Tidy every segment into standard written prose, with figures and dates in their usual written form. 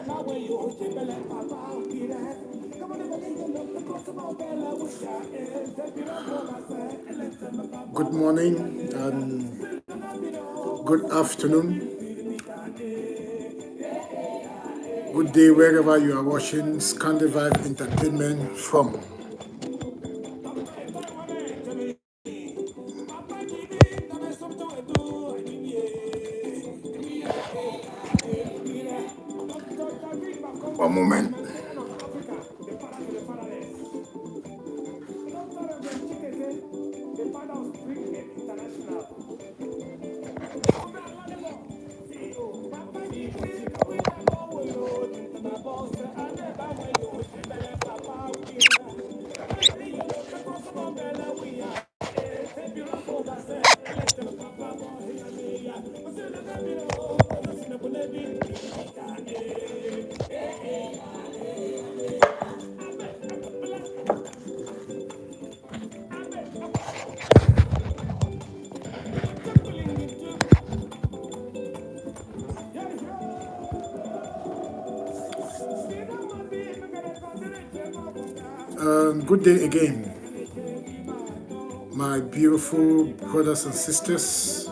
Good morning and good afternoon, good day wherever you are watching Scandivive Entertainment from. One moment. Good day again, my beautiful brothers and sisters.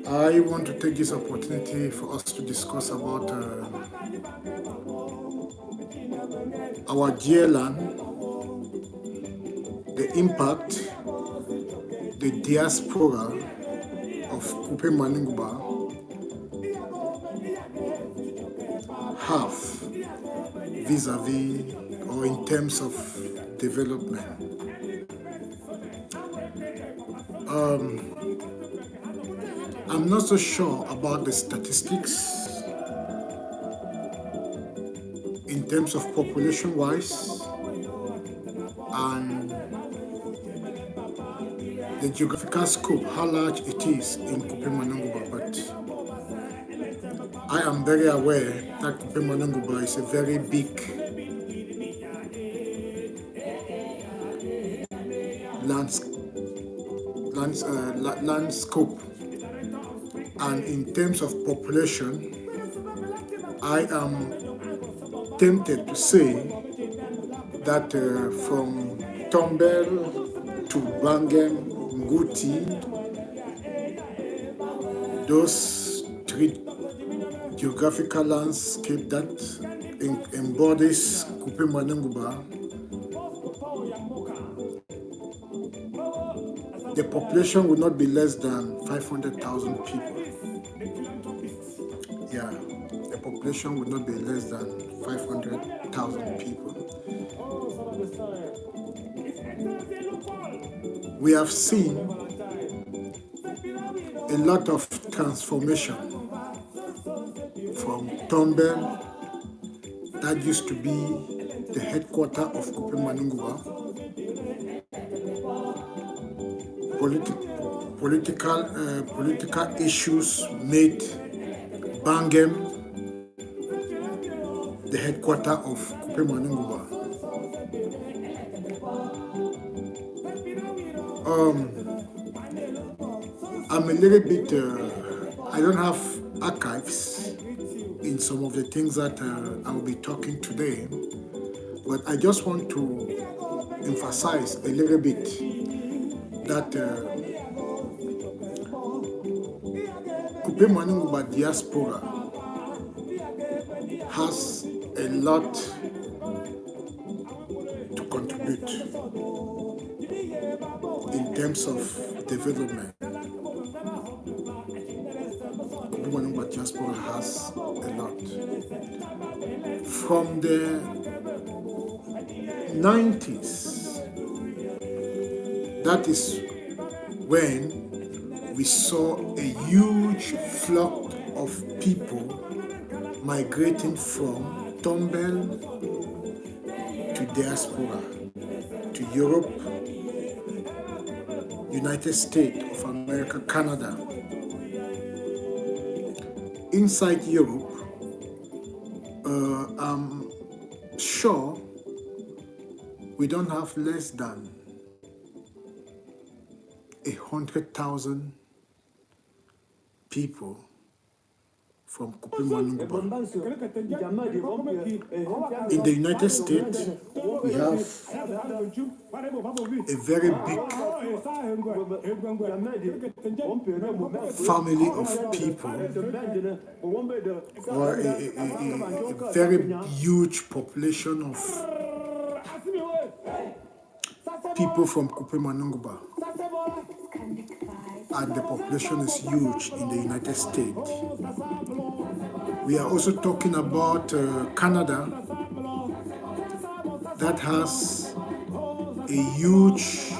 I want to take this opportunity for us to discuss about our dear land, the impact the diaspora of Kupe Muaneguba have vis-a-vis or in terms of development. I'm not so sure about the statistics in terms of population-wise and the geographical scope, how large it is in Kupe Muaneguba, but I am very aware that Kupe Muaneguba is a very big land scope, and in terms of population, I am tempted to say that from Tombel to Bangem and Nguti, those three geographical landscape that embodies Kupe Muaneguba, the population will not be less than 500,000 people. Yeah, the population would not be less than 500,000 people. We have seen a lot of transformation from Tombel, that used to be the headquarters of Kupe Muaneguba. Political issues made Bangem the headquarters of Kupe Muaneguba. I'm a little bit, I don't have archives in some of the things that I will be talking today, but I just want to emphasize a little bit that Kupe Muaneguba Diaspora has a lot to contribute in terms of development. Kupe Muaneguba Diaspora has a lot. From the 90s, that is when we saw a huge flock of people migrating from Tombel to diaspora, to Europe, United States of America, Canada. Inside Europe, I'm sure we don't have less than 100,000 people from Kupe Muaneguba. In the United States, we have a very big family of people, or a very huge population of people from Kupe Muaneguba. And the population is huge in the United States. We are also talking about Canada, that has a huge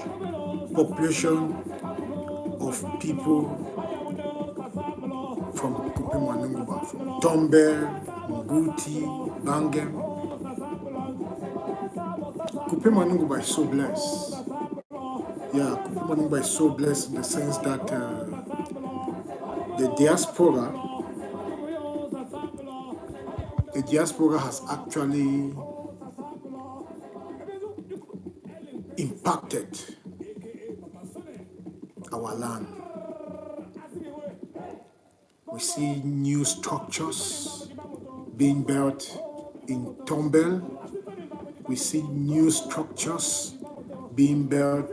population of people from Kupe Muaneguba, from Tombel, Nguti, Bangem. Kupe Muaneguba is so blessed. Yeah, Kupe Muaneguba is so blessed in the sense that the diaspora has actually impacted our land. We see new structures being built in Tombel. We see new structures being built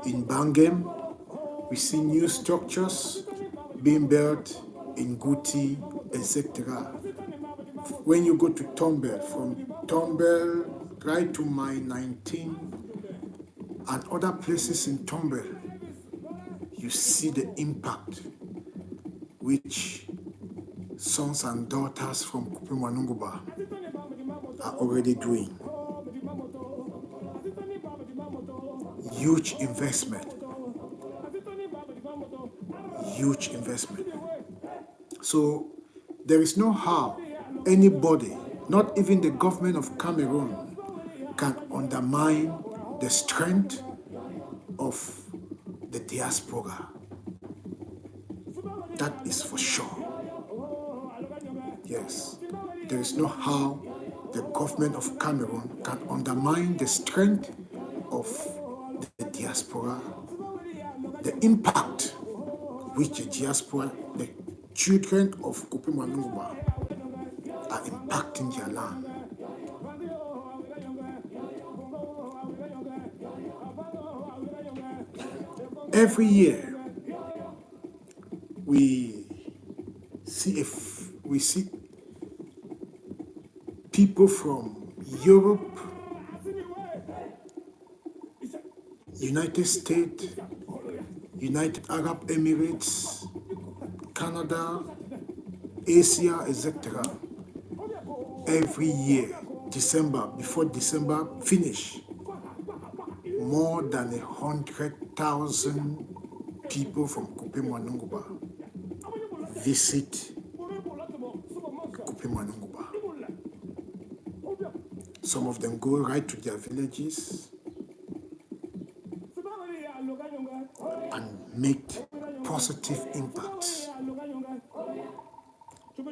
in Bangem. We see new structures being built in Nguti, etc. When you go to Tombel, from Tombel right to Mile 19 and other places in Tombel, you see the impact which sons and daughters from Kupe Muaneguba are already doing. Huge investment. Huge investment. So there is no how anybody, not even the government of Cameroon, can undermine the strength of the diaspora. That is for sure. Yes, there is no how the government of Cameroon can undermine the strength of the diaspora, the impact which the diaspora, the children of Kupe Muaneguba are impacting their land. Every year, we see people from Europe, United States, United Arab Emirates, Canada, Asia, etc. Every year, December, before December finish, more than 100,000 people from Kupe Muaneguba visit Kupe Muaneguba. Some of them go right to their villages and make positive impacts.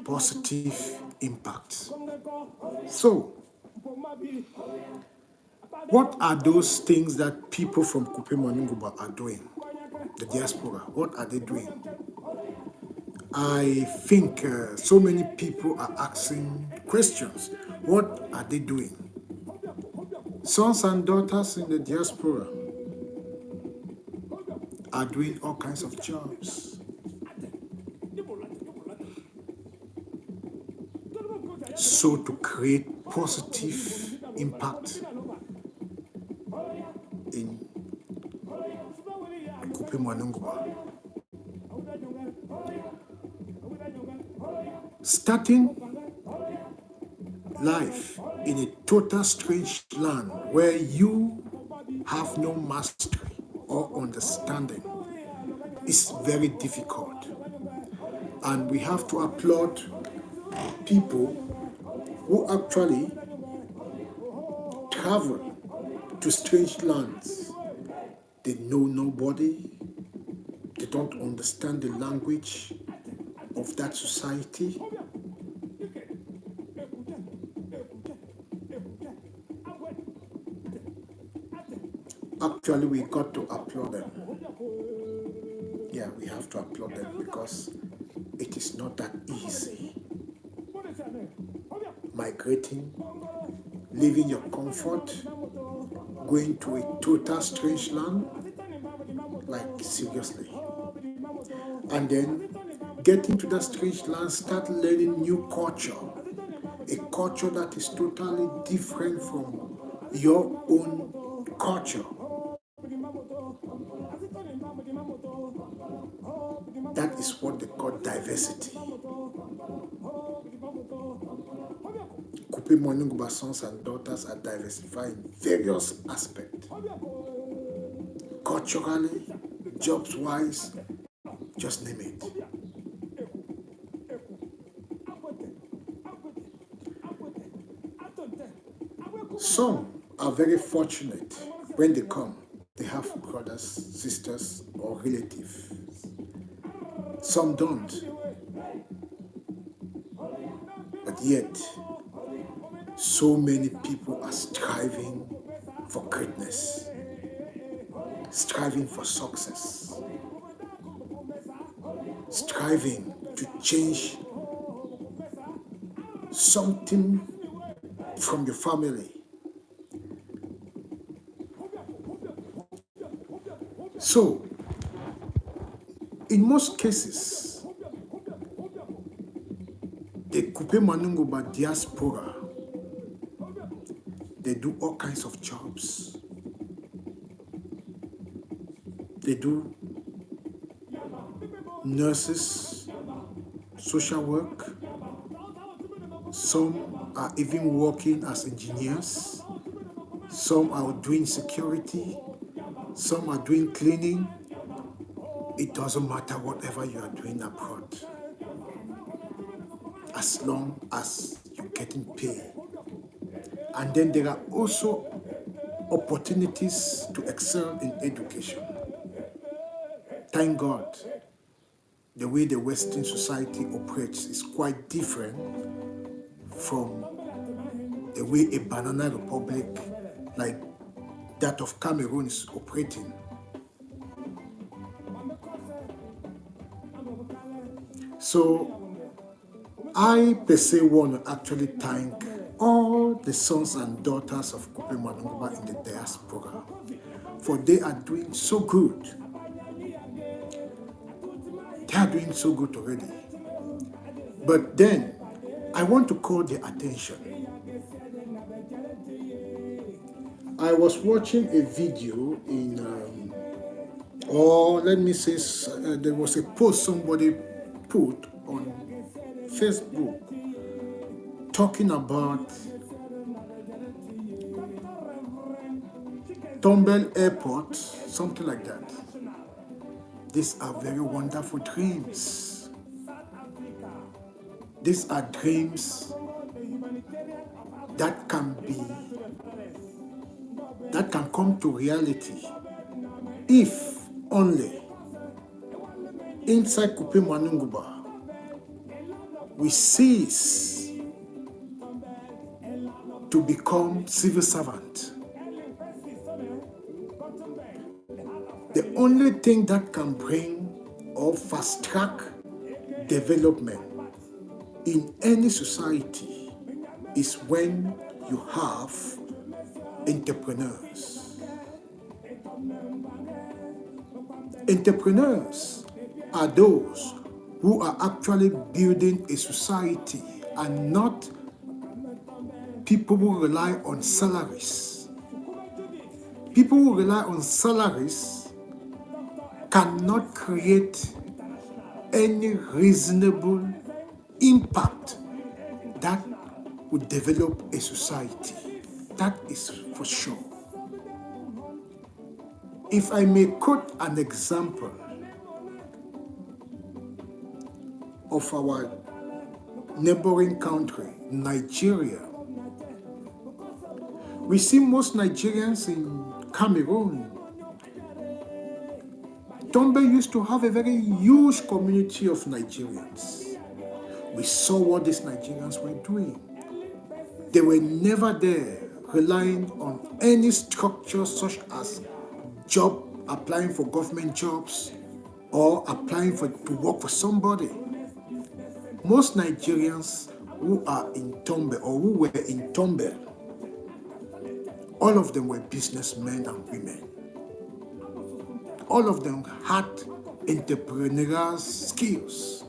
Positive impacts. So, what are those things that people from Kupe Muaneguba are doing? The diaspora, what are they doing? I think so many people are asking questions. What are they doing? Sons and daughters in the diaspora are doing all kinds of jobs. So to create positive impact in Kupe Muaneguba. Starting life in a total strange land where you have no mastery or understanding is very difficult. And we have to applaud people who actually travel to strange lands. They know nobody. They don't understand the language of that society. Actually, we got to applaud them. Yeah, we have to applaud them because it is not that easy. migrating, leaving your comfort, going to a total strange land, like seriously. And then getting to that strange land, start learning new culture, a culture that is totally different from your own culture. That is what they call diversity. Kupe Muaneguba sons and daughters are diversified in various aspects. Culturally, jobs-wise, just name it. Some are very fortunate when they come. They have brothers, sisters, or relatives. Some don't. But yet, so many people are striving for greatness, striving for success, striving to change something from your family. So, in most cases, the Kupe Muaneguba Diaspora, they do all kinds of jobs. They do nurses, social work. Some are even working as engineers. Some are doing security. Some are doing cleaning. It doesn't matter whatever you are doing abroad, as long as you're getting paid. And then there are also opportunities to excel in education. Thank God, the way the Western society operates is quite different from the way a banana republic like that of Cameroon is operating. So I per se want to actually thank all the sons and daughters of Kupe Muaneguba in the diaspora, for they are doing so good. They are doing so good already. But then I want to call their attention. I was watching a video in, there was a post somebody put on Facebook talking about Tombel Airport, something like that. These are very wonderful dreams. These are dreams that can come to reality if only inside Kupe Muaneguba we cease to become civil servants. The only thing that can bring or fast track development in any society is when you have entrepreneurs. Entrepreneurs are those who are actually building a society and not people who rely on salaries. People who rely on salaries cannot create any reasonable impact that would develop a society. That is for sure. If I may quote an example of our neighboring country, Nigeria, we see most Nigerians in Cameroon. Tombel used to have a very huge community of Nigerians. We saw what these Nigerians were doing. They were never there relying on any structure such as applying for government jobs or applying to work for somebody. Most Nigerians who are in Tombel or who were in Tombel, all of them were businessmen and women. All of them had entrepreneurial skills.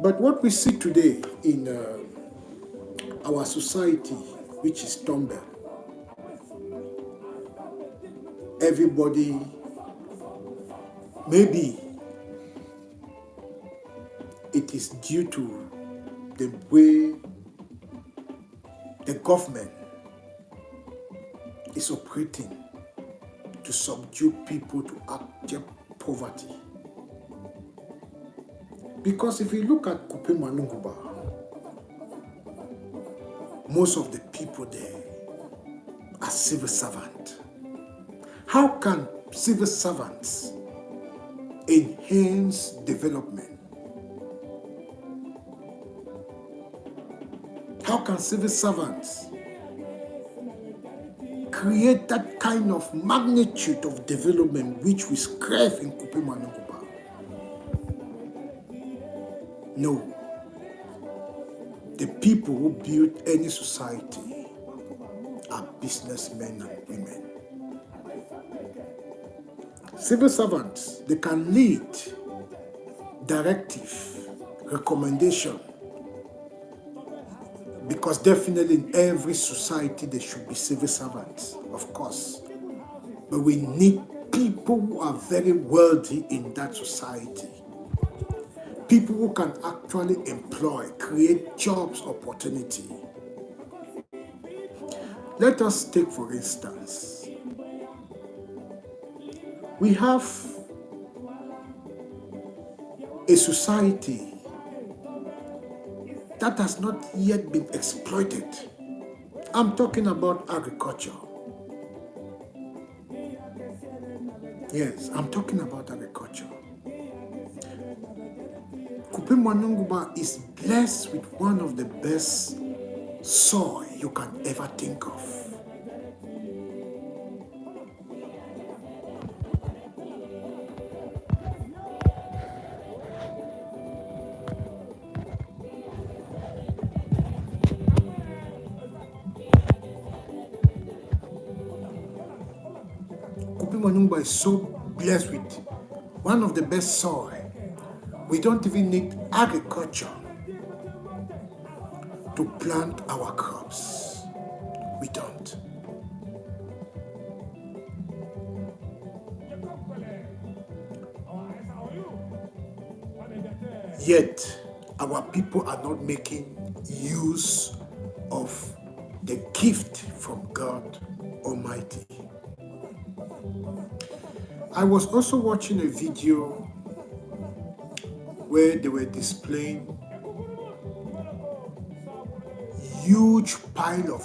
But what we see today in our society, which is Tombel, everybody, maybe it is due to the way the government is operating to subdue people to abject poverty. Because if you look at Kupe Muaneguba, most of the people there are civil servants. How can civil servants enhance development? How can civil servants create that kind of magnitude of development which we crave in Kupe Muaneguba? No. The people who build any society are businessmen and women. Civil servants, they can lead, directive, recommendation, because definitely in every society there should be civil servants, of course. But we need people who are very wealthy in that society. People who can actually employ, create jobs opportunity. Let us take, for instance, we have a society that has not yet been exploited. I'm talking about agriculture. Yes, I'm talking about agriculture. Kupe Muaneguba is blessed with one of the best soil you can ever think of. Kupe Muaneguba is so blessed with one of the best soil. We don't even need agriculture to plant our crops. We don't. Yet, our people are not making use of the gift from God Almighty. I was also watching a video where they were displaying huge pile of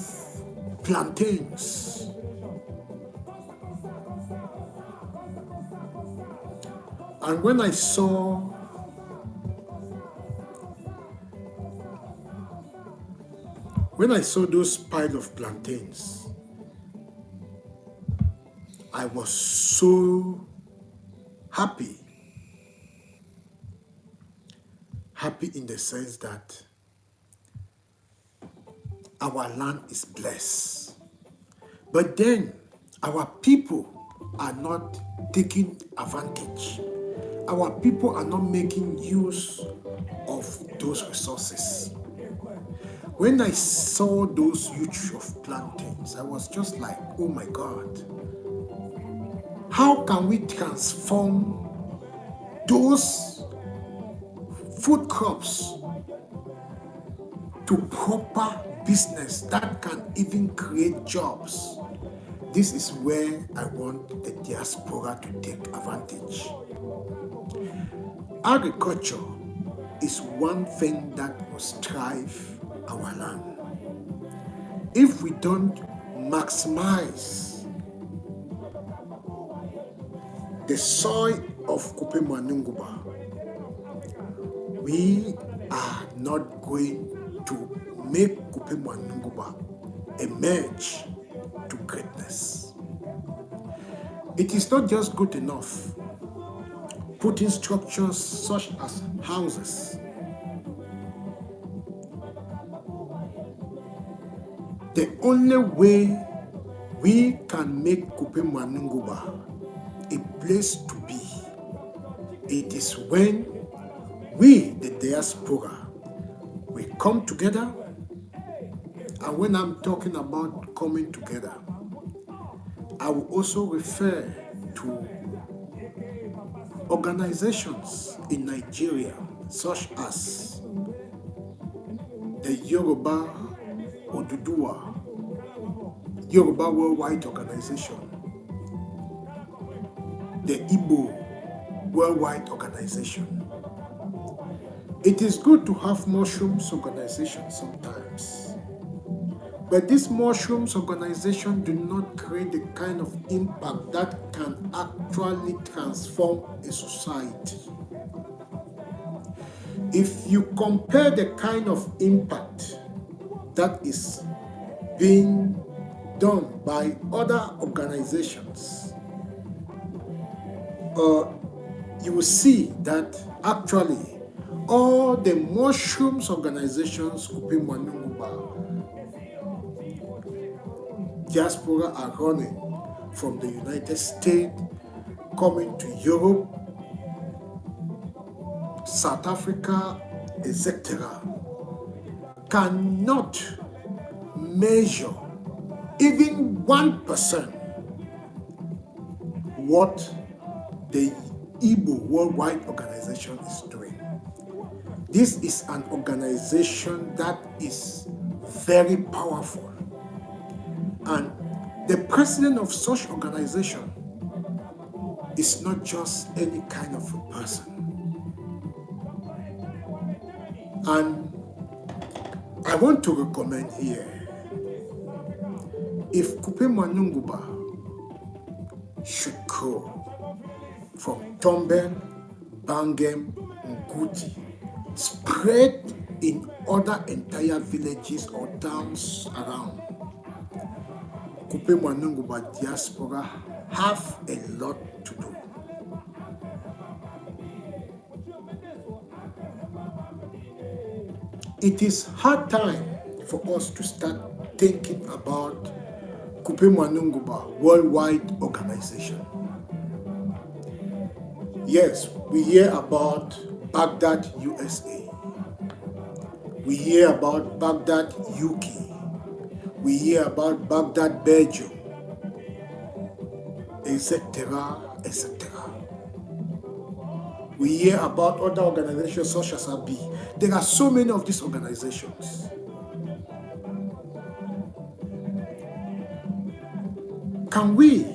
plantains. And when I saw those pile of plantains, I was so happy. Happy in the sense that our land is blessed. But then our people are not taking advantage. Our people are not making use of those resources. When I saw those huge of plantains, I was just like, oh my God. How can we transform those food crops to proper business that can even create jobs? This is where I want the diaspora to take advantage. Agriculture is one thing that will strive our land. If we don't maximize the soil of Kupe Muaneguba, we are not going to make Kupe Muaneguba emerge to greatness. It is not just good enough putting structures such as houses. The only way we can make Kupe Muaneguba a place to be, it is when we, the diaspora, we come together. And when I'm talking about coming together, I will also refer to organizations in Nigeria such as the Yoruba Worldwide Organization, the Igbo Worldwide Organization. It is good to have mushrooms organizations sometimes, but these mushrooms organizations do not create the kind of impact that can actually transform a society. If you compare the kind of impact that is being done by other organizations, you will see that actually all the mushrooms organizations Kupe Muaneguba Diaspora are running from the United States, coming to Europe, South Africa, etc., cannot measure even 1% what the Igbo Worldwide Organization is doing. This is an organization that is very powerful. And the president of such organization is not just any kind of a person. And I want to recommend here, if Kupe Muaneguba should grow from Tombel, Bangem, and Nguti, spread in other entire villages or towns around, Kupe Muaneguba Diaspora have a lot to do. It is hard time for us to start thinking about Kupe Muaneguba Worldwide Organization. Yes, we hear about Baghdad, USA. We hear about Baghdad, UK. We hear about Baghdad, Belgium, etc., etc. We hear about other organizations such as ABI. There are so many of these organizations. Can we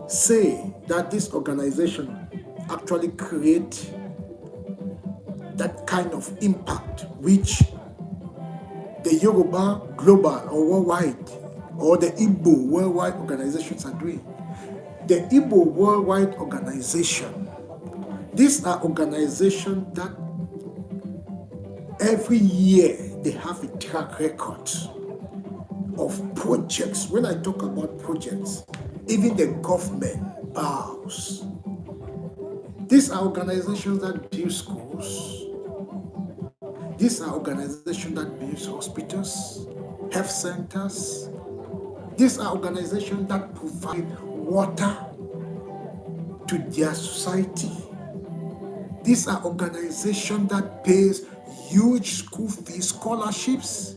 say that this organization actually create that kind of impact which the Yoruba Global or Worldwide or the Igbo Worldwide organizations are doing? The Igbo Worldwide Organization, these are organizations that every year they have a track record of projects. When I talk about projects, even the government bows. These are organizations that build schools. These are organizations that build hospitals, health centers. These are organizations that provide water to their society. These are organizations that pays huge school fees, scholarships.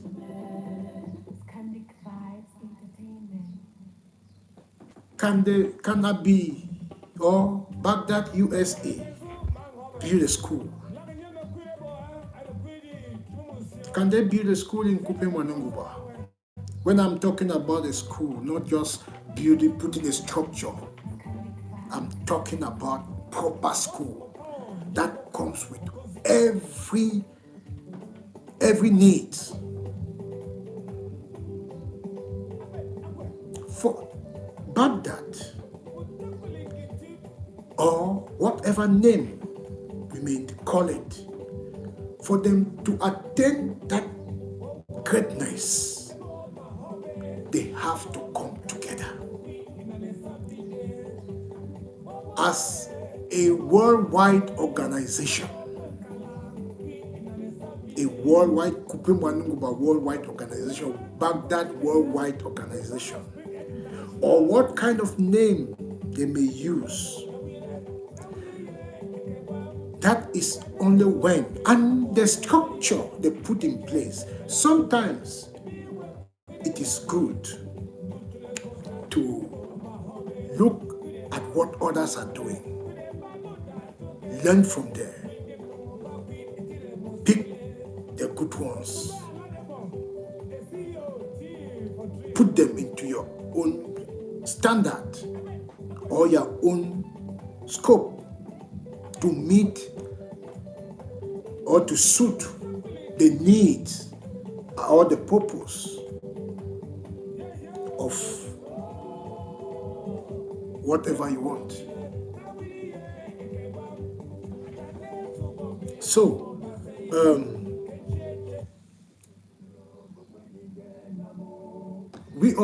Can that be, or Baghdad, USA, build a school? Can they build a school in Kupe Muaneguba? When I'm talking about a school, not just building, putting a structure, I'm talking about proper school that comes with every need. For Baghdad, or whatever name we may call it, for them to attain that greatness, they have to come together. as a worldwide organization, a worldwide Kupe Muaneguba worldwide organization, Baghdad worldwide organization, or what kind of name they may use. That is only when, and the structure they put in place. Sometimes it is good to look at what others are doing, learn from there, pick the good ones, put them into your own standard or your own scope to meet or to suit the needs or the purpose of whatever you want. So, we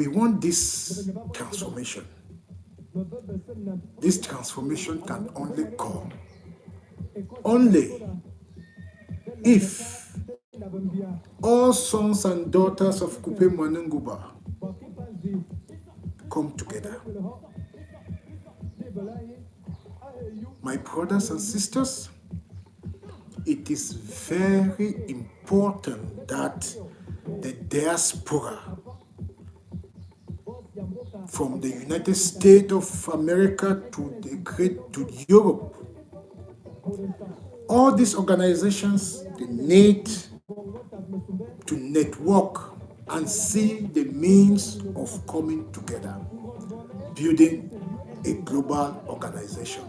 want this transformation. This transformation can only come if all sons and daughters of Kupe Muaneguba come together. My brothers and sisters, it is very important that the diaspora from the United States of America to Europe, all these organizations, they need to network and see the means of coming together, building a global organization.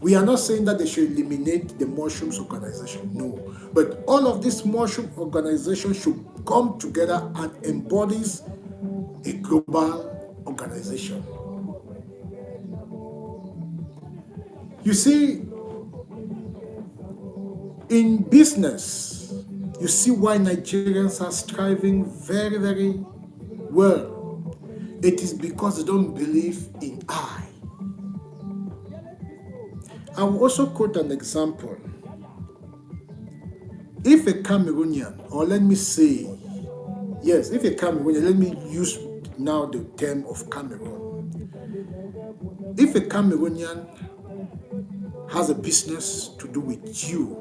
We are not saying that they should eliminate the mushrooms organization, no. But all of these mushroom organizations should come together and embodies a global organization. You see, in business, you see why Nigerians are striving very, very well. It is because they don't believe in I. I will also quote an example. If a Cameroonian, or let me say, yes, if a Cameroonian, let me use now the term of Cameroon. If a Cameroonian has a business to do with you,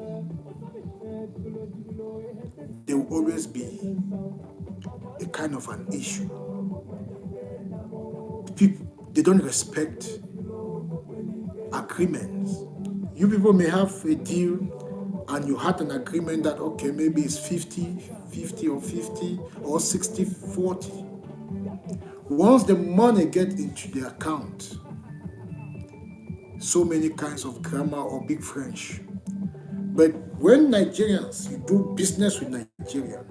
there will always be a kind of an issue. People, they don't respect agreements. You people may have a deal and you had an agreement that, okay, maybe it's 50-50 or 50 or 60-40. Once the money gets into the account, so many kinds of grammar or big French. But when Nigerians, you do business with Nigeria,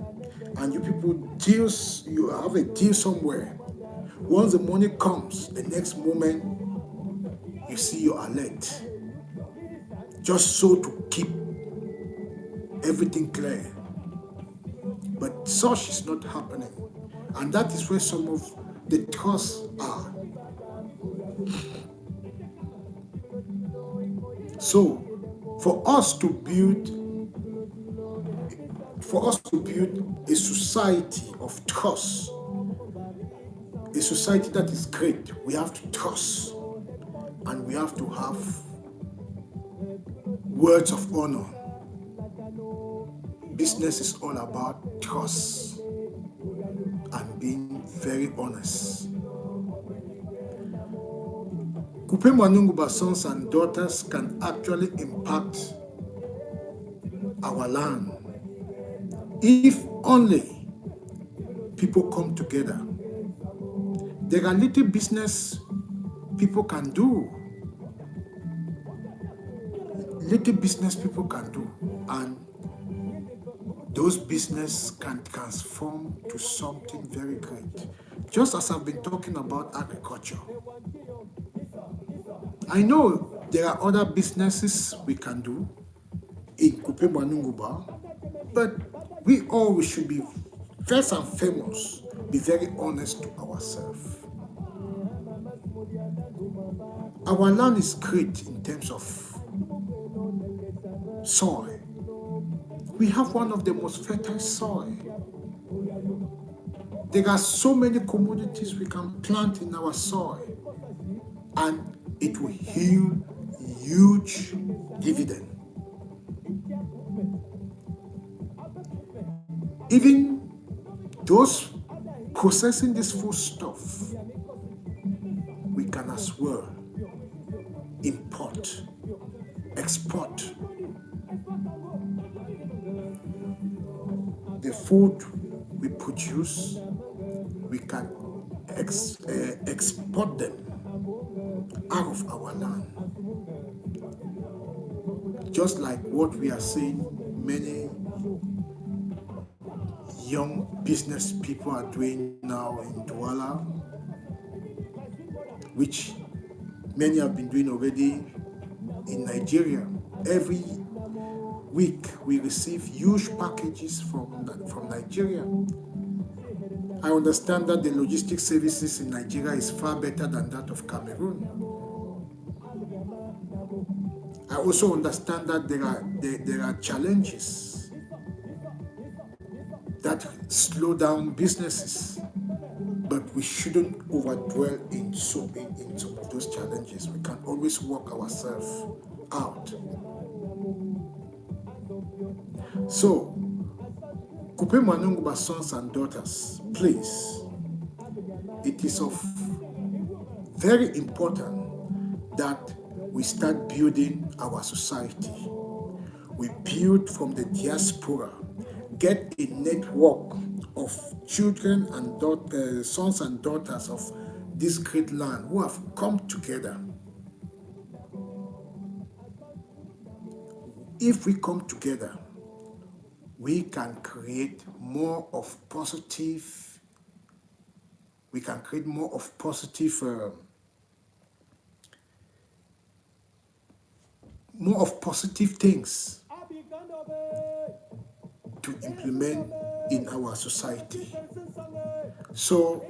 and you people deals, you have a deal somewhere, once the money comes, the next moment, you see your alert. Just so to keep everything clear. But such is not happening. And that is where some of the trusts are. So, for us to build a society of trust, a society that is great, we have to trust, and we have to have words of honor. Business is all about trust and being very honest. Kupe Muaneguba sons and daughters can actually impact our land if only people come together. There are little business people can do. Little business people can do, and those business can transform to something very great. Just as I've been talking about agriculture. I know there are other businesses we can do in Kupe Muaneguba, but we all should be first and foremost, be very honest to ourselves. Our land is great in terms of soil. We have one of the most fertile soil. There are so many commodities we can plant in our soil, and it will yield huge dividend. Even those processing this food stuff, we can as well import, export the food we produce. We can export them out of our land. Just like what we are seeing many young business people are doing now in Douala, which many have been doing already in Nigeria. Every week we receive huge packages from Nigeria. I understand that the logistics services in Nigeria is far better than that of Cameroon. I also understand that there are challenges that slow down businesses, but we shouldn't overdwell in some of those challenges. We can always work ourselves out. So, Kupe Muaneguba sons and daughters, please, it is of very important that we start building our society. We build from the diaspora, get a network of children and sons and daughters of this great land who have come together. If we come together, we can create more of positive, things to implement in our society. So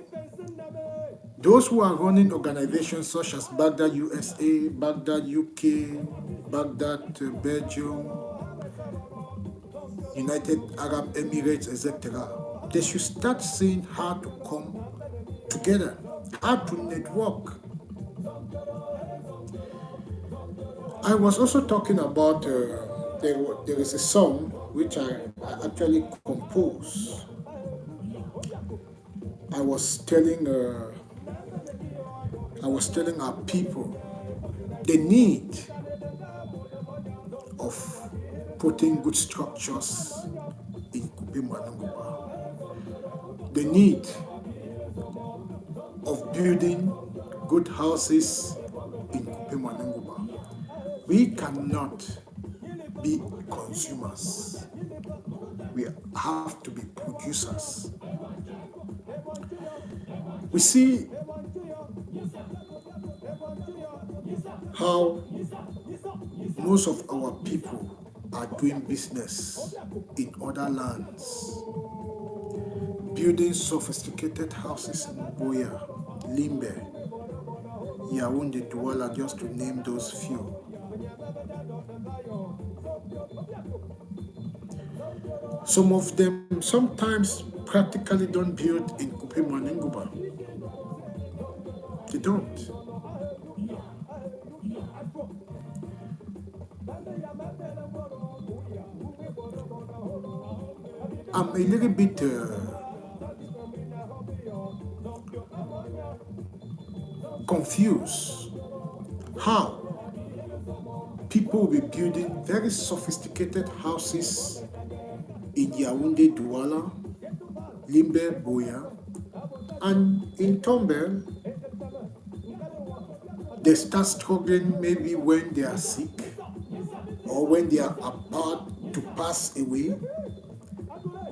those who are running organizations such as Baghdad USA, Baghdad UK, Baghdad Belgium, United Arab Emirates, etc., they should start seeing how to come together, how to network. I was also talking about there is a song which I actually composed. I was telling our people the need of putting good structures in Kupe Muaneguba, the need of building good houses in Kupe Muaneguba. We cannot be consumers. We have to be producers. We see how most of our people are doing business in other lands, building sophisticated houses in Boya, Limbe, Yaoundé, Douala, just to name those few. Some of them sometimes practically don't build in Kupe Muaneguba. They don't. I'm a little bit confused how people will be building very sophisticated houses in Yaoundé, Douala, Limbe, Boya, and in Tombel, they start struggling maybe when they are sick or when they are about to pass away.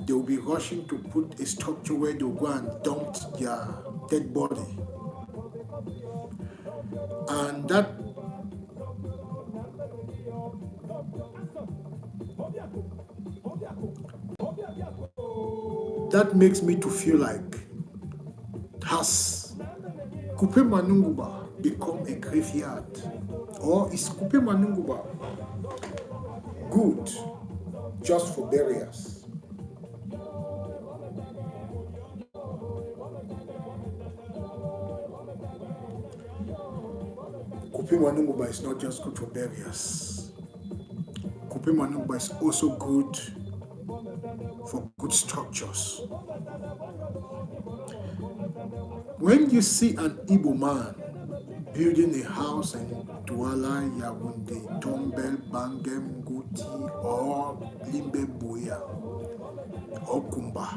They will be rushing to put a structure where they'll go and dump their dead body. And that makes me to feel like, has Kupe Muaneguba become a graveyard? Or is Kupe Muaneguba good just for burials? Kupe Muaneguba is not just good for burials. Kupe Muaneguba is also good for good structures. When you see an Igbo man building a house in Douala, Yaoundé, Tombel, Bangem, Nguti, or Limbe Boya, or Kumba,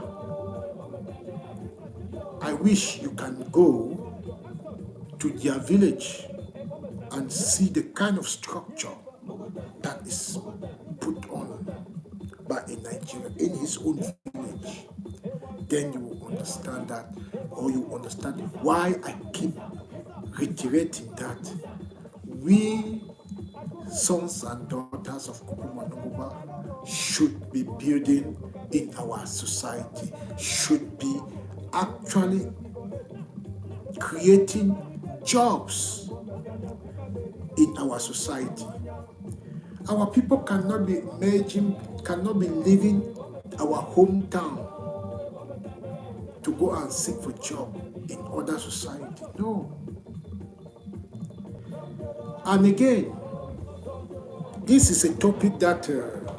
I wish you can go to their village and see the kind of structure that is put on by a Nigerian in his own village. Then you will understand that, or you understand why I keep reiterating that we, sons and daughters of Kupe Muaneguba, should be building in our society, should be actually creating jobs in our society. Our people cannot be leaving our hometown to go and seek for job in other society. No. And again, this is a topic that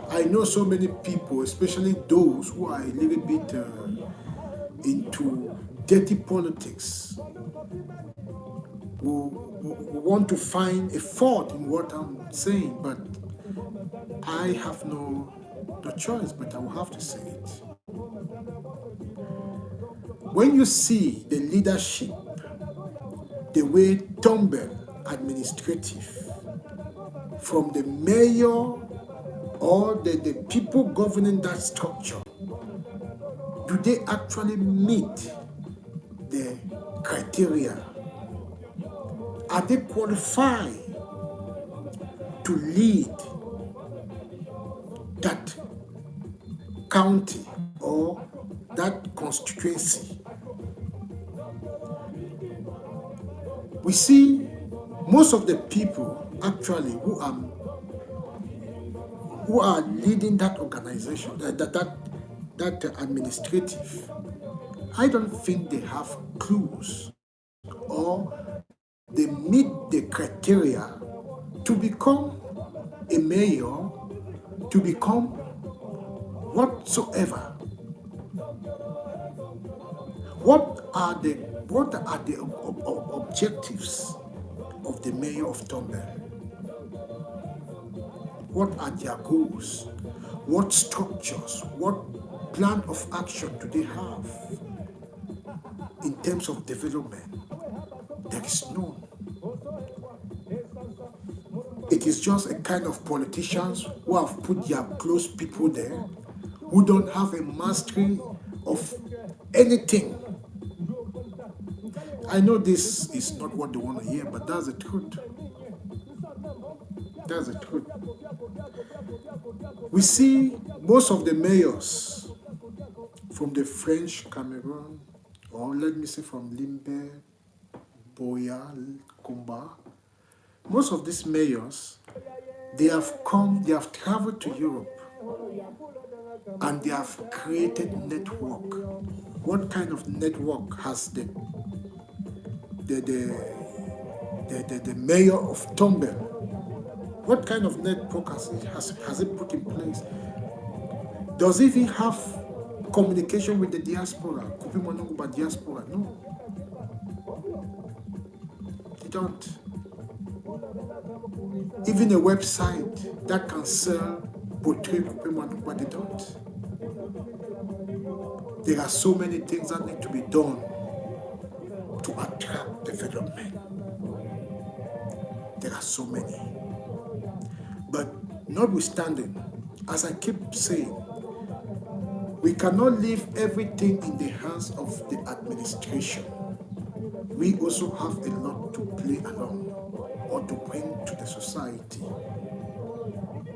I know so many people, especially those who are a little bit into dirty politics, who want to find a fault in what I'm saying, but I have no choice, but I will have to say it. When you see the leadership, the way Tombel administrative, from the mayor or the people governing that structure, do they actually meet the criteria? Are they qualified to lead that county or that constituency? We see most of the people actually who are leading that organization, that administrative, I don't think they have clues or they meet the criteria to become a mayor, to become whatsoever. What are the objectives of the mayor of Tombel? What are their goals? What structures? What plan of action do they have in terms of development? There is none. It is just a kind of politicians who have put their close people there, who don't have a mastery of anything. I know this is not what they want to hear, but that's the truth. That's the truth. We see most of the mayors from the French Cameroon, or let me say from Limbe, Boya, Kumba. Most of these mayors, they have traveled to Europe, and they have created network. What kind of network has the mayor of Tombel? What kind of network has it put in place? Does it even have communication with the diaspora, Kupe Muaneguba Diaspora? No. They don't. Even a website that can sell portray Kupe Muaneguba, they don't. There are so many things that need to be done to attract development. There are so many. But notwithstanding, as I keep saying, we cannot leave everything in the hands of the administration. We also have a lot to play along or to bring to the society.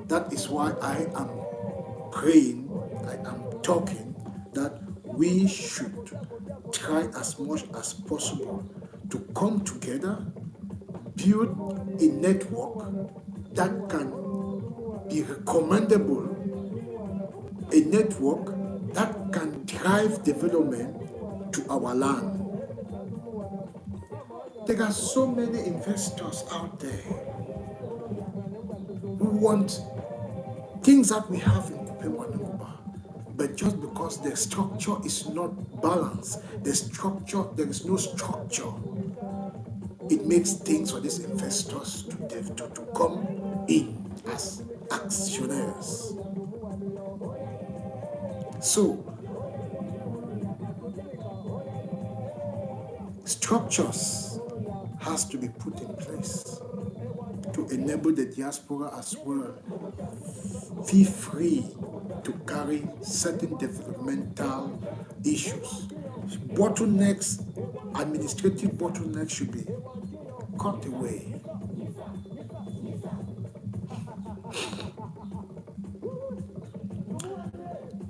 That is why I am praying, I am talking that we should try as much as possible to come together build a network that can be recommendable, a network that can drive development to our land. There are so many investors out there who want things that we have in Kupe Muaneguba, but just because the structure is not balanced, there is no structure, it makes things for these investors to come in as actionnaires. So, structures has to be put in place to enable the diaspora as well feel free to carry certain developmental issues. Bottlenecks, administrative bottlenecks should be cut away.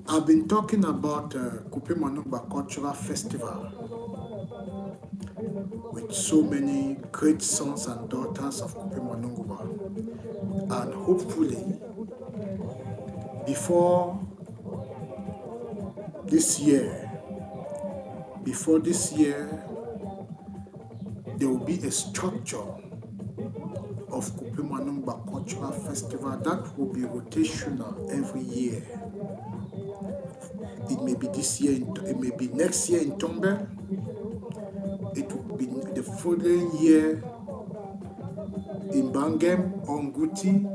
I've been talking about Kupe Muaneguba Cultural Festival with so many great sons and daughters of Kupe Muaneguba, and hopefully before this year, there will be a structure of Kupe Muaneguba Cultural Festival that will be rotational every year. It may be this year, it may be next year in Tombel, it will be the following year in Bangem or Nguti,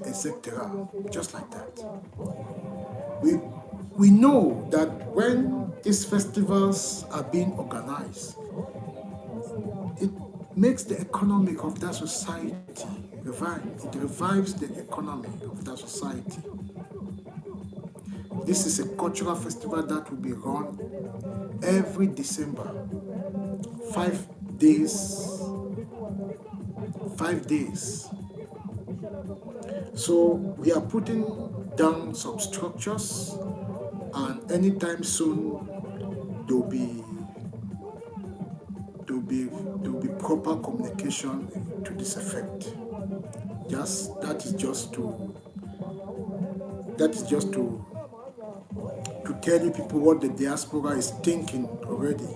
etc. Just like that. We know that when these festivals are being organized, it makes the economy of that society revive. It revives the economy of that society. This is a cultural festival that will be run every December, 5 days. 5 days. So we are putting down some structures, and anytime soon there will be proper communication to this effect. That is just to tell you people what the diaspora is thinking already.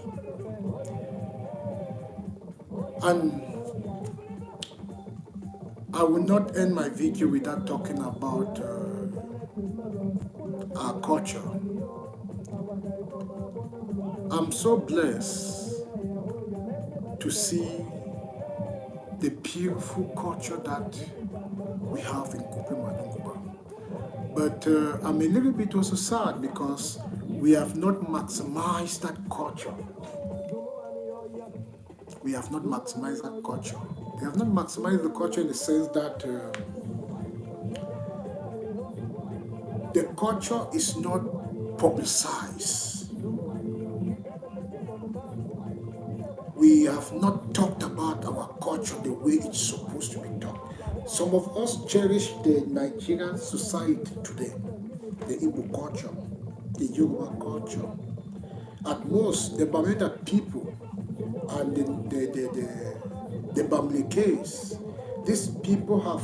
And I will not end my video without talking about our culture. I'm so blessed to see the beautiful culture that we have in Kupe Muaneguba. But I'm a little bit also sad because we have not maximized that culture. We have not maximized that culture. We have not maximized the culture in the sense that the culture is not publicized. We have not talked about our culture the way it's supposed to be talked. Some of us cherish the Nigerian society today, the Igbo culture, the Yoruba culture. At most, the Bamenda people and the Bamilekes, these people have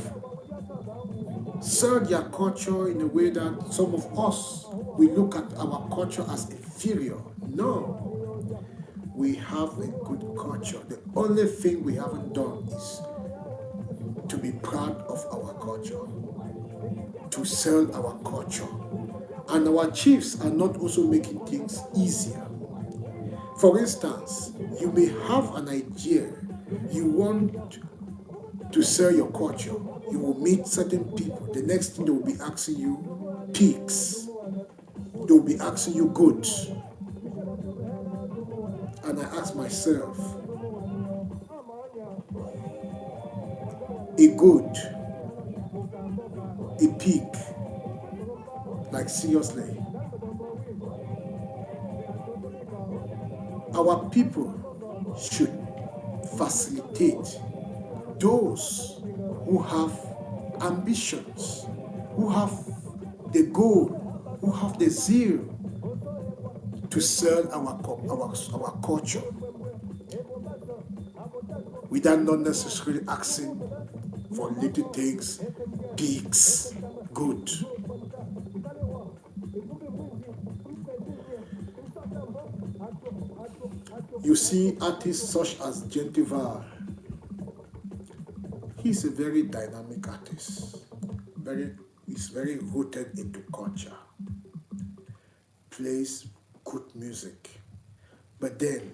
served their culture in a way that some of us, we look at our culture as inferior. No, we have a good culture. The only thing we haven't done is to be proud of our culture, to sell our culture. And our chiefs are not also making things easier. For instance, you may have an idea, you want to sell your culture, you will meet certain people. The next thing they will be asking you pigs, they will be asking you goods. And I ask myself, a goat, a pig, like seriously. Our people should facilitate those who have ambitions, who have the goal, who have the zeal to sell our culture. without not necessarily asking for little things, bigs, good. You see artists such as Gentivar. He's a very dynamic artist. He's very rooted into culture. Plays good music. But then,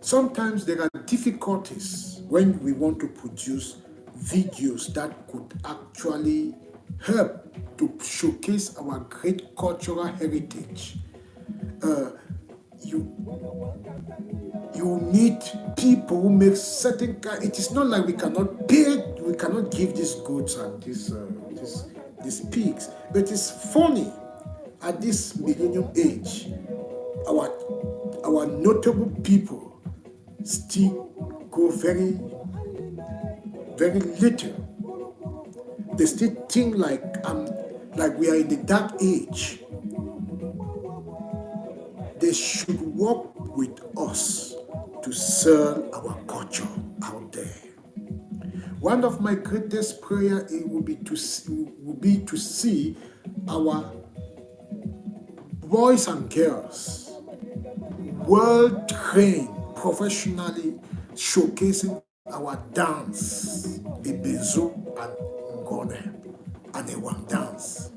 sometimes there are difficulties when we want to produce videos that could actually help to showcase our great cultural heritage. You need people who make certain kind. It is not like we cannot give these goods and these pigs, but it's funny at this millennium age, our notable people still go very, very little. They still think like we are in the dark age. They should work with us to sell our culture out there. One of my greatest prayer will be to see our boys and girls well trained professionally showcasing our dance, the Bezo and Ngone and the Wang dance,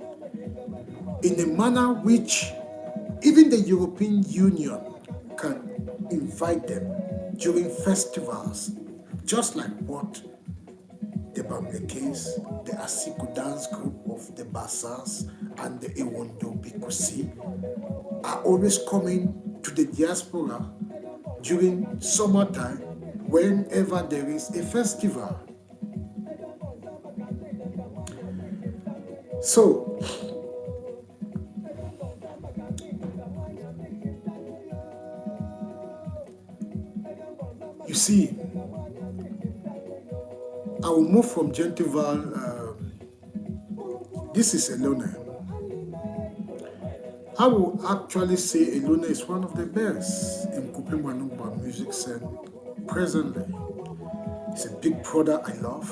in a manner which even the European Union can invite them during festivals, just like what the Bamlekes, the Asiku dance group of the Basas and the Ewondo Bikusi are always coming to the diaspora during summertime whenever there is a festival. So, you see, I will move from Gentival. This is Elona. I will actually say Elona is one of the best in Kupe Muaneguba music scene presently. It's a big brother I love.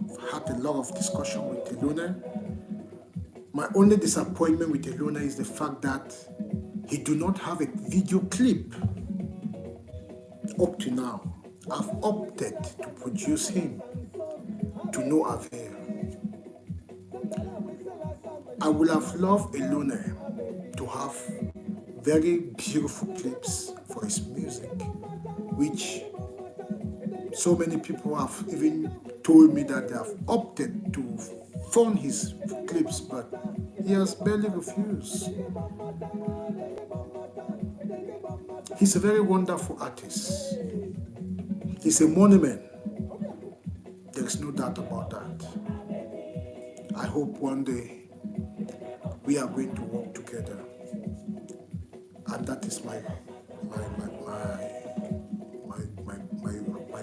I've had a lot of discussion with Elona. My only disappointment with Elona is the fact that he do not have a video clip. Up to now, I've opted to produce him to no avail. I would have loved Elona to have very beautiful clips for his music, which so many people have even told me that they have opted to fund his clips, but he has barely refused. He's a very wonderful artist. He's a monument. There's no doubt about that. I hope one day we are going to work together. And that is my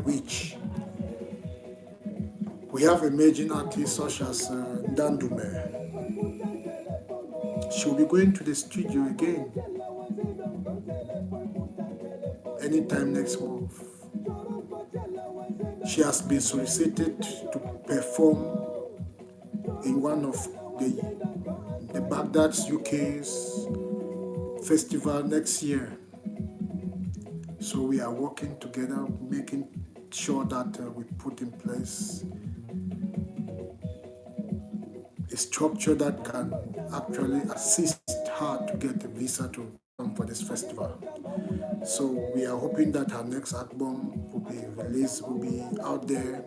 wish. We have emerging artists such as Dandume. She'll be going to the studio again anytime next month. She has been solicited to perform in one of the Baghdad's UK's festival next year. So we are working together, making sure that we put in place a structure that can actually assist her to get a visa to come for this festival. So we are hoping that her next album will be released, will be out there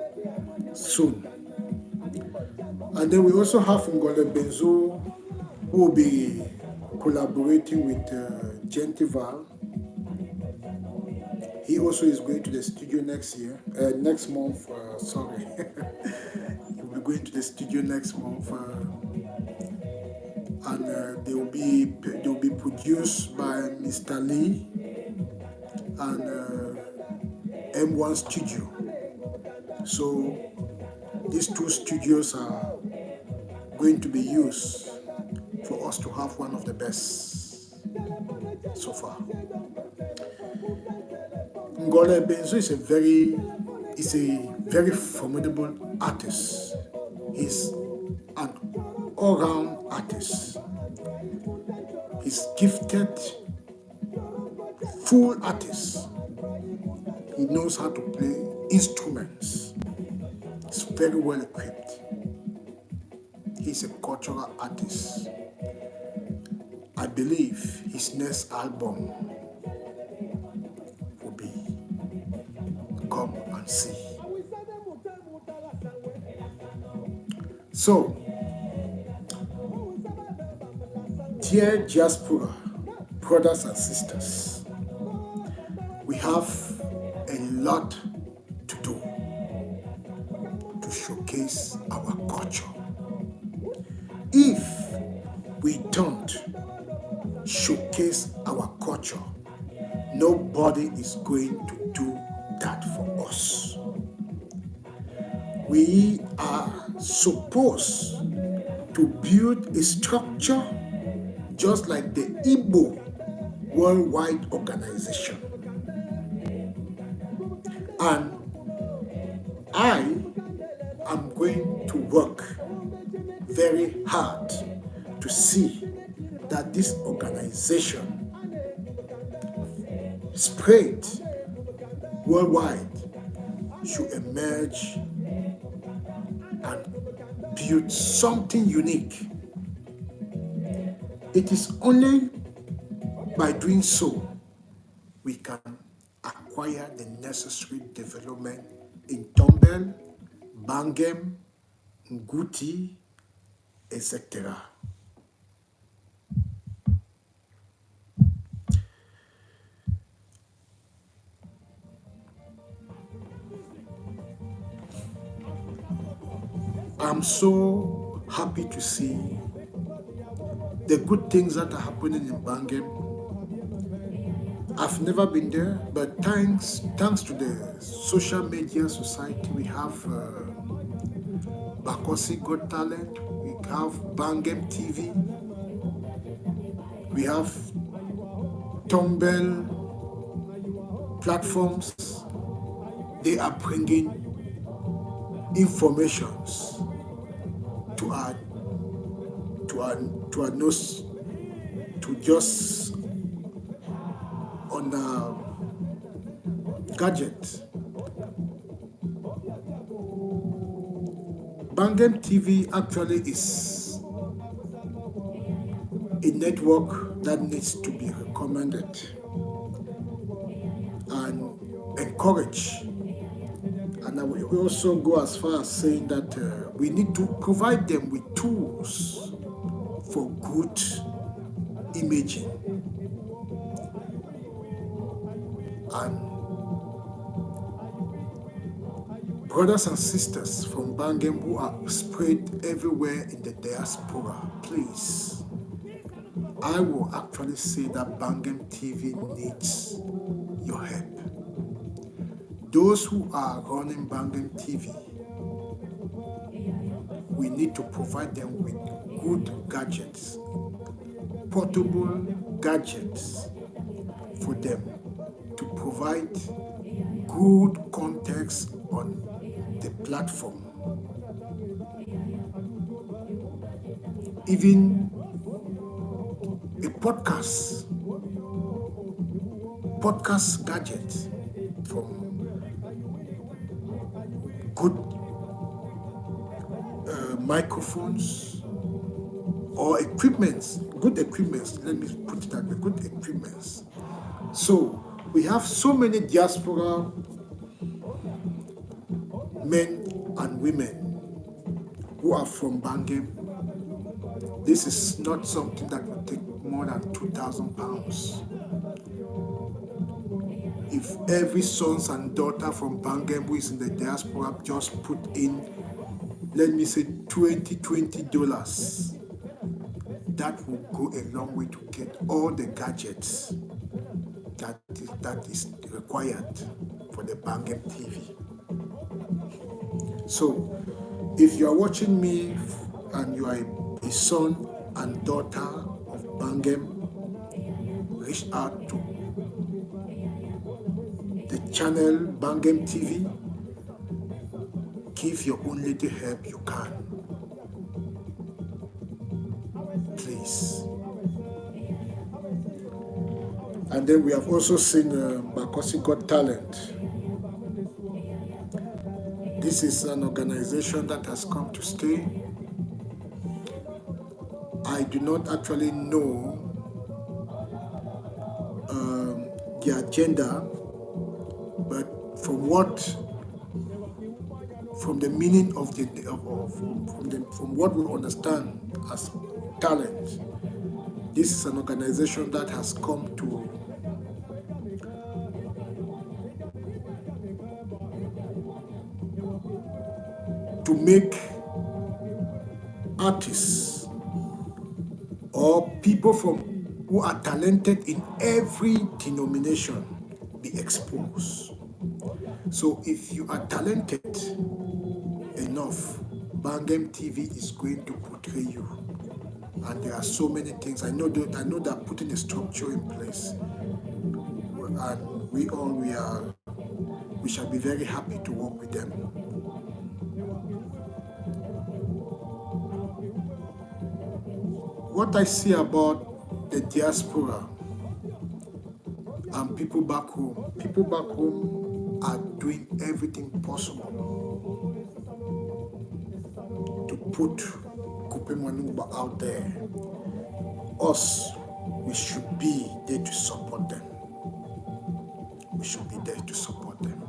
soon. And then we also have Ngole Benzo, who will be collaborating with Gentival. He also is going to the studio next month. He'll be going to the studio next month, and they will be produced by Mr. Lee and M1 Studio. So these two studios are going to be used for us to have one of the best so far. Ngole Benzo is a very formidable artist. He's an all-round artist. He's gifted, full artist. He knows how to play instruments. He's very well equipped. He's a cultural artist. I believe his next album will be Come and See. So, dear diaspora, brothers and sisters, we have a lot to do to showcase our culture. If we don't showcase our culture, nobody is going to do that for us. We are supposed to build a structure just like the Igbo Worldwide Organization. And I am going to work very hard to see that this organization spread worldwide should emerge and build something unique. It is only by doing so we can acquire the necessary development in Tombel, Bangem, Nguti, etc. I'm so happy to see the good things that are happening in Bangem. I've never been there, but thanks to the social media society, we have Bakosi Got Talent, we have Bangem TV, we have Tombel platforms. They are bringing informations to our nose, to just on the gadget. Bangem TV actually is a network that needs to be recommended and encouraged. And I will also go as far as saying that we need to provide them with tools for good imaging. And brothers and sisters from Bangem who are spread everywhere in the diaspora, please, I will actually say that Bangem TV needs your help. Those who are running Bangem TV, we need to provide them with good gadgets, portable gadgets for them to provide good context on the platform. Even a podcast gadget from good microphones or equipments, good equipments, let me put it that way, good equipments. So we have so many diaspora men and women who are from Bangem. This is not something that will take more than £2,000. If every sons and daughter from Bangem who is in the diaspora just put in, let me say $20, that will go a long way to get all the gadgets that is required for the Bangem TV. So, if you are watching me and you are a son and daughter of Bangem, reach out to the channel Bangem TV. Give your own little help you can. Please. And then we have also seen Bakosi Got Talent. This is an organization that has come to stay. I do not actually know the agenda, but from the meaning of from what we understand as talent, this is an organization that has come to make artists or people who are talented in every denomination be exposed. So if you are talented enough, Bangem TV is going to portray you. And there are so many things. I know they're putting a structure in place. And we shall be very happy to work with them. What I see about the diaspora and people back home are doing everything possible to put Kupe Muaneguba out there. Us, we should be there to support them. We should be there to support them.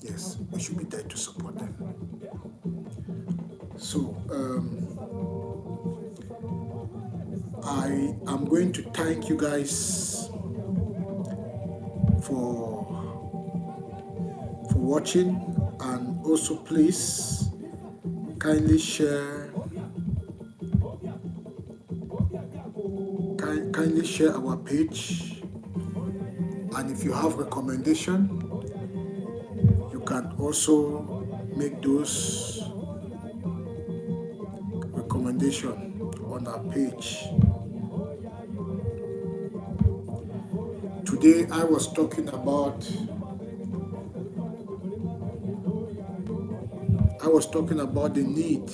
Yes, we should be there to support them. So, I am going to thank you guys for watching, and also please kindly share our page. And if you have recommendation, you can also make those recommendations on our page. Today I was talking about the need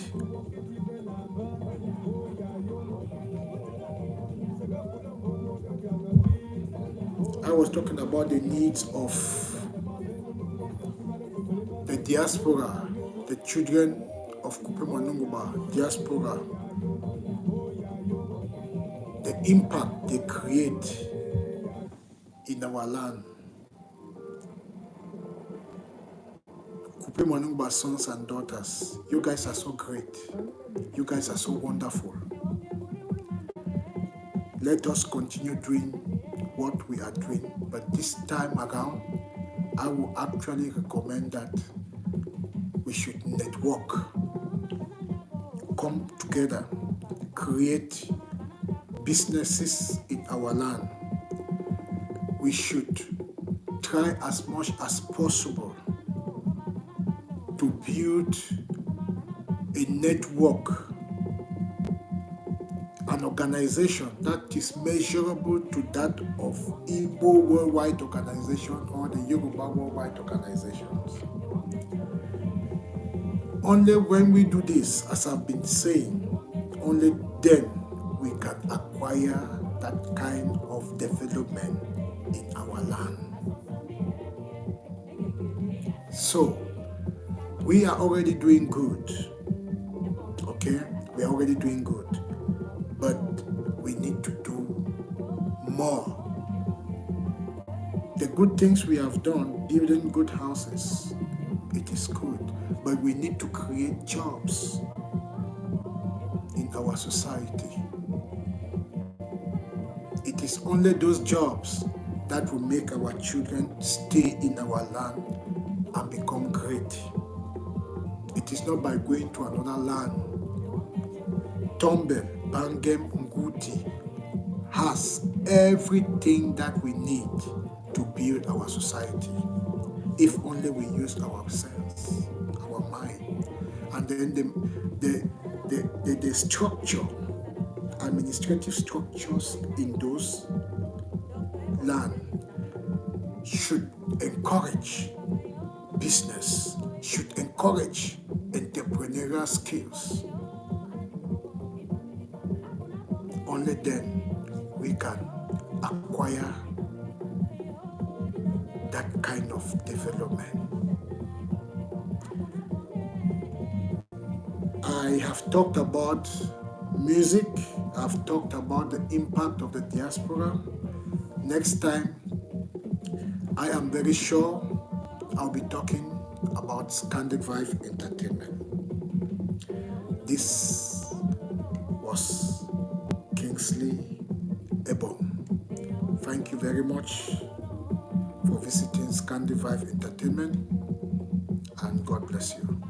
needs of the diaspora, the children of Kupe Muaneguba Diaspora, the impact they create in our land. Kupe Muaneguba sons and daughters, you guys are so great. You guys are so wonderful. Let us continue doing what we are doing, but this time around, I will actually recommend that we should network, come together, create businesses in our land. We should try as much as possible to build a network, an organization that is measurable to that of Igbo Worldwide Organization or the Yoruba Worldwide Organizations. Only when we do this, as I've been saying, only then we can acquire that kind of development in our land. So, we are already doing good, okay? We are already doing good, but we need to do more. The good things we have done, building good houses, it is good, but we need to create jobs in our society. It is only those jobs that will make our children stay in our land and become great. It is not by going to another land. Tombel, Bangem and Nguti has everything that we need to build our society, if only we use our sense, our mind, and then the structure and administrative structures in those lands should encourage business, should encourage entrepreneurial skills. Only then we can acquire that kind of development. I have talked about music. I've talked about the impact of the diaspora. Next time, I am very sure I'll be talking about Scandic Vibe Entertainment. This was Kingsley Ebon. Thank you very much for visiting Scandic Vibe Entertainment, and God bless you.